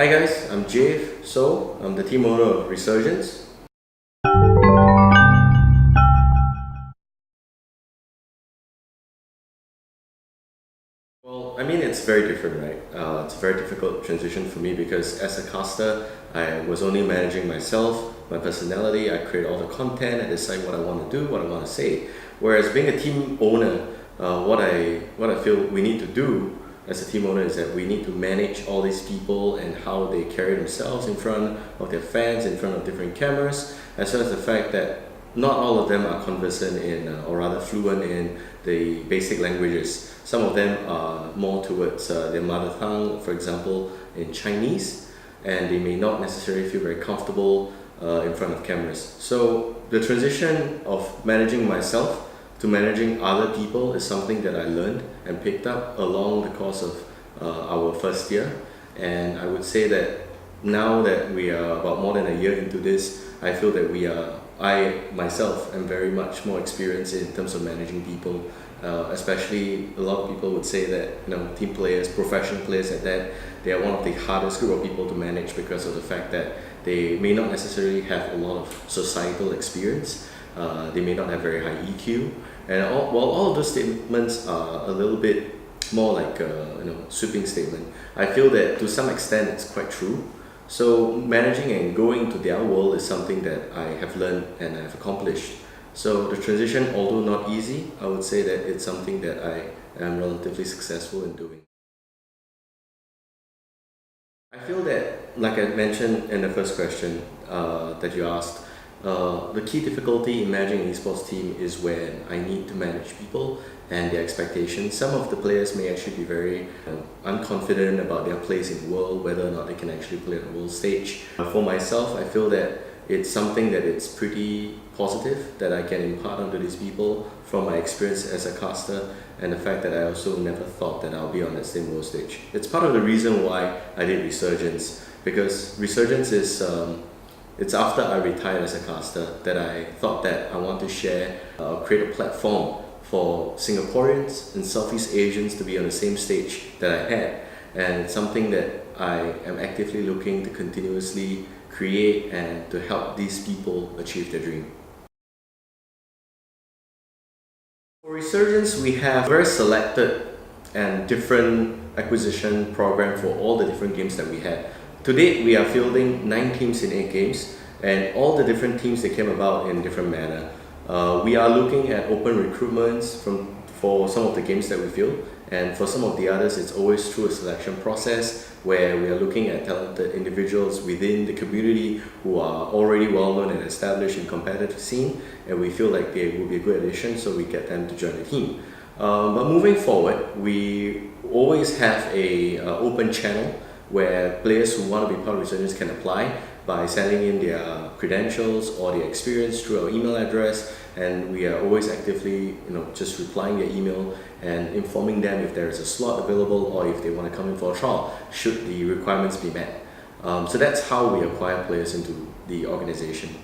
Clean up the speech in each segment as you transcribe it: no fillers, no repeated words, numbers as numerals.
Hi guys, I'm Jayf Soh. I'm the team owner of Resurgence. Well, I mean, it's very different, right? It's a very difficult transition for me because as a caster, I was only managing myself, my personality. I create all the content, I decide what I want to do, what I want to say. Whereas being a team owner, what I feel we need to do as a team owner is that we need to manage all these people and how they carry themselves in front of their fans, in front of different cameras, as well as the fact that not all of them are conversant in, or rather fluent in the basic languages. Some of them are more towards their mother tongue, for example, in Chinese, and they may not necessarily feel very comfortable in front of cameras. So the transition of managing myself to managing other people is something that I learned and picked up along the course of our first year. And I would say that now that we are about more than a year into this, I feel that I myself am very much more experienced in terms of managing people. Especially a lot of people would say that team players, professional players at that, they are one of the hardest group of people to manage because of the fact that they may not necessarily have a lot of societal experience. They may not have very high EQ, and while all of those statements are a little bit more like a sweeping statement, I feel that to some extent it's quite true. So managing and going to their world is something that I have learned and I have accomplished. So the transition, although not easy, I would say that it's something that I am relatively successful in doing. I feel that, like I mentioned in the first question that you asked, the key difficulty in managing an esports team is when I need to manage people and their expectations. Some of the players may actually be very unconfident about their place in the world, whether or not they can actually play on the world stage. For myself, I feel that it's something that it's pretty positive that I can impart onto these people from my experience as a caster and the fact that I also never thought that I'll be on that same world stage. It's part of the reason why I did Resurgence, because Resurgence is it's after I retired as a caster that I thought that I want to create a platform for Singaporeans and Southeast Asians to be on the same stage that I had, and it's something that I am actively looking to continuously create and to help these people achieve their dream. For Resurgence, we have a very selected and different acquisition program for all the different games that we had. To date, we are fielding 9 teams in 8 games, and all the different teams that came about in different manner. We are looking at open recruitments for some of the games that we field, and for some of the others, it's always through a selection process where we are looking at talented individuals within the community who are already well known and established in competitive scene, and we feel like they will be a good addition, so we get them to join the team. But moving forward, we always have a open channel where players who want to be part of Resurgence can apply by sending in their credentials or their experience through our email address, and we are always actively just replying their email and informing them if there is a slot available or if they want to come in for a trial should the requirements be met. So that's how we acquire players into the organization.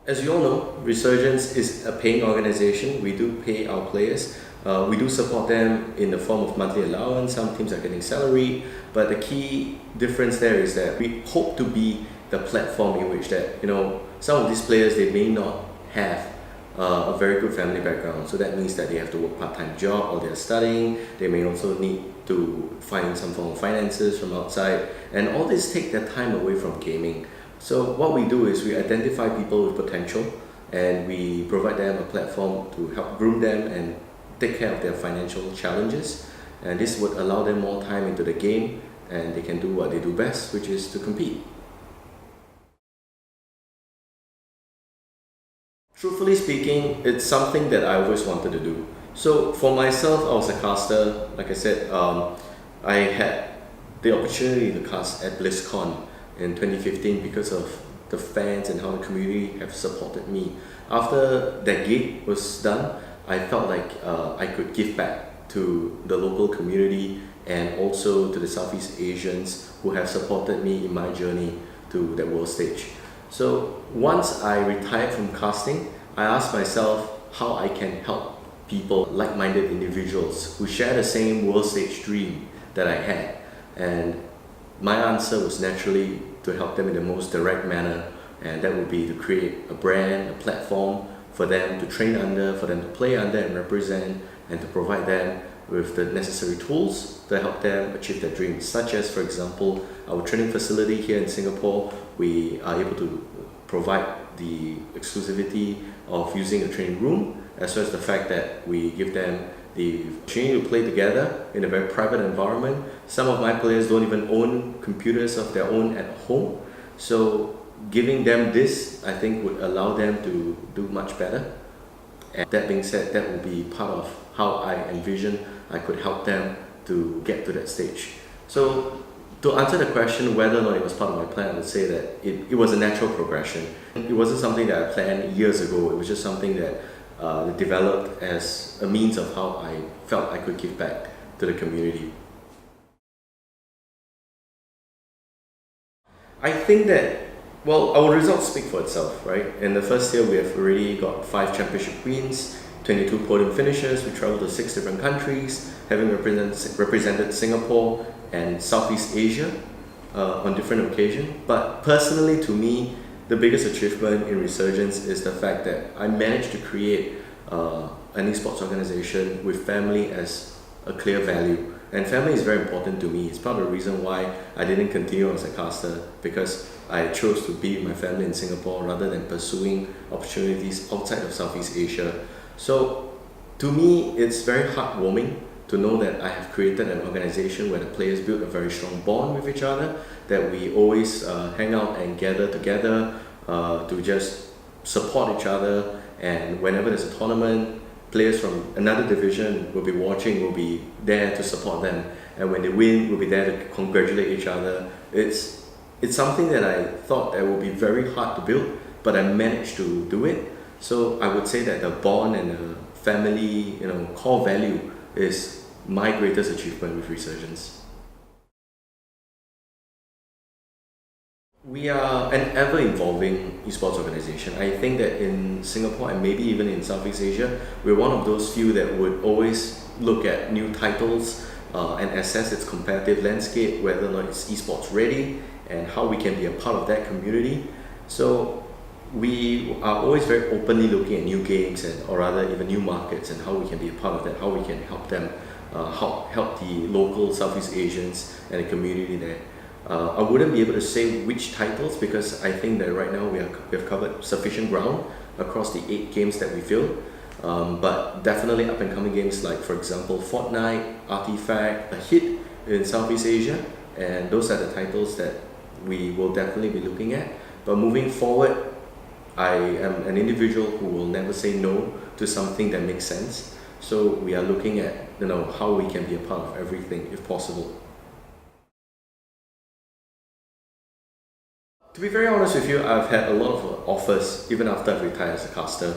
As you all know, Resurgence is a paying organization. We do pay our players. We do support them in the form of monthly allowance. Some teams are getting salary, but the key difference there is that we hope to be the platform in which that some of these players, they may not have a very good family background. So that means that they have to work part-time job or they're studying. They may also need to find some form of finances from outside, and all this take their time away from gaming. So what we do is we identify people with potential and we provide them a platform to help groom them and take care of their financial challenges, and this would allow them more time into the game and they can do what they do best, which is to compete. Truthfully speaking, it's something that I always wanted to do. So for myself, I was a caster. Like I said, I had the opportunity to cast at BlizCon in 2015 because of the fans and how the community have supported me. After that gig was done, I felt like I could give back to the local community and also to the Southeast Asians who have supported me in my journey to that world stage. So once I retired from casting, I asked myself how I can help people, like-minded individuals who share the same world stage dream that I had. And my answer was naturally to help them in the most direct manner, and that would be to create a brand, a platform for them to train under, for them to play under and represent, and to provide them with the necessary tools to help them achieve their dreams, such as, for example, our training facility here in Singapore. We are able to provide the exclusivity of using a training room, as well as the fact that we give them the opportunity to play together in a very private environment. Some of my players don't even own computers of their own at home, so giving them this, I think, would allow them to do much better. And that being said, that will be part of how I envision I could help them to get to that stage. So to answer the question whether or not it was part of my plan, I would say that it was a natural progression. It wasn't something that I planned years ago. It was just something that developed as a means of how I felt I could give back to the community. I think that, well, our results speak for itself, right? In the first year, we have already got 5 championship wins, 22 podium finishes. We traveled to 6 different countries, having represented Singapore and Southeast Asia on different occasions. But personally, to me, the biggest achievement in Resurgence is the fact that I managed to create an esports organization with family as a clear value. And family is very important to me. It's part of the reason why I didn't continue as a caster, because I chose to be with my family in Singapore rather than pursuing opportunities outside of Southeast Asia. So to me, it's very heartwarming to know that I have created an organization where the players build a very strong bond with each other, that we always hang out and gather together to just support each other. And whenever there's a tournament, players from another division will be watching, will be there to support them. And when they win, we'll be there to congratulate each other. It's something that I thought that would be very hard to build, but I managed to do it. So I would say that the bond and the family, core value is my greatest achievement with Resurgence. We are an ever-evolving esports organization. I think that in Singapore and maybe even in Southeast Asia, we're one of those few that would always look at new titles and assess its competitive landscape, whether or not it's esports ready, and how we can be a part of that community. So we are always very openly looking at new games, or rather even new markets, and how we can be a part of that, how we can help them, help the local Southeast Asians and the community there. I wouldn't be able to say which titles, because I think that right now we have covered sufficient ground across the 8 games that we field. But definitely up and coming games like, for example, Fortnite, Artifact, a hit in Southeast Asia, and those are the titles that we will definitely be looking at. But moving forward, I am an individual who will never say no to something that makes sense. So we are looking at how we can be a part of everything if possible. To be very honest with you, I've had a lot of offers even after I've retired as a caster,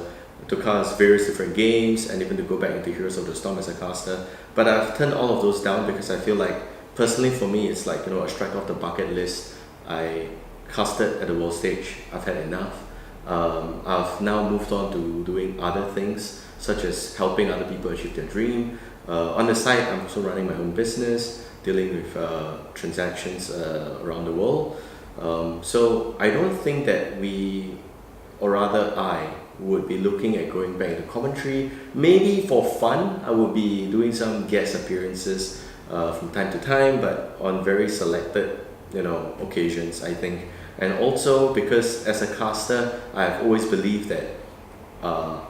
to cast various different games and even to go back into Heroes of the Storm as a caster. But I've turned all of those down because I feel like, personally for me, it's like a strike off the bucket list. I casted at the world stage. I've had enough. I've now moved on to doing other things, such as helping other people achieve their dream. On the side, I'm also running my own business, dealing with transactions around the world. So I don't think that I would be looking at going back into commentary. Maybe for fun, I would be doing some guest appearances from time to time, but on very selected occasions, I think. And also because as a caster, I've always believed that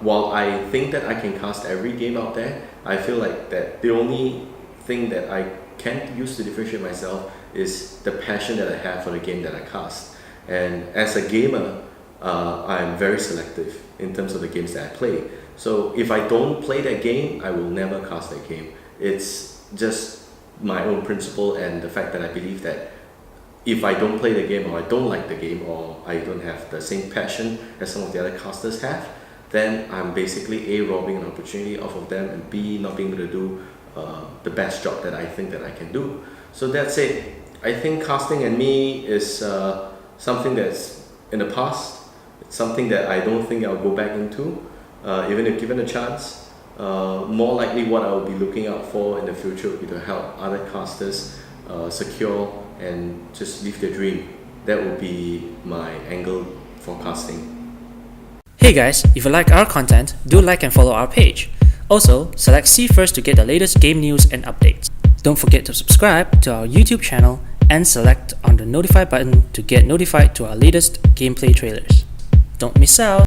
while I think that I can cast every game out there, I feel like that the only thing that I can use to differentiate myself is the passion that I have for the game that I cast. And as a gamer, I'm very selective in terms of the games that I play. So if I don't play that game, I will never cast that game. It's just my own principle, and the fact that I believe that if I don't play the game, or I don't like the game, or I don't have the same passion as some of the other casters have, then I'm basically A, robbing an opportunity off of them, and B, not being able to do the best job that I think that I can do. So that's it. I think casting and me is something that's in the past. It's something that I don't think I'll go back into, even if given a chance. more likely what I will be looking out for in the future would be to help other casters secure and just live their dream. That would be my angle for casting. Hey guys, if you like our content, do like and follow our page. Also, select See First to get the latest game news and updates. Don't forget to subscribe to our YouTube channel and select on the notify button to get notified to our latest gameplay trailers. Don't miss out!